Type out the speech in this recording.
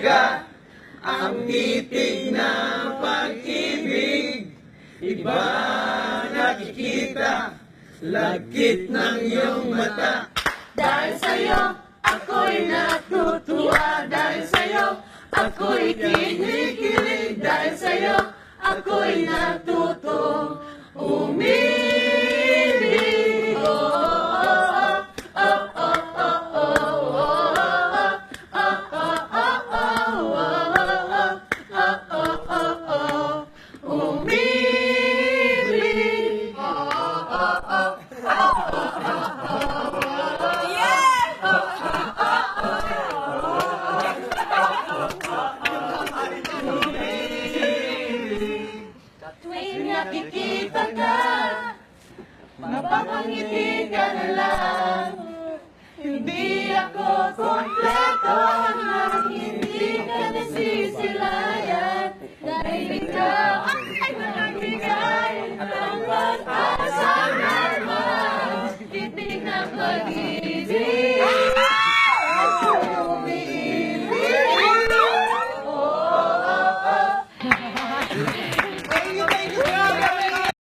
mahalaga ang titig na pag-ibig. Iba nakikita, lagkit ng iyong mata. Dahil sa'yo, ako'y natutuwa. Dahil sa'yo, ako'y kinikilig. Dahil sa'yo, ako'y natuto umibig. Oh, oh, oh, oh, oh, oh, umibig. Tuwing nakikita ka, mapapangiti ka na lang. Hindi ako kompleto hanggang hindi ka nasisilayan. Dahil ikaw ay nagbigay ng pag-asa naman, titig na pag-ibig.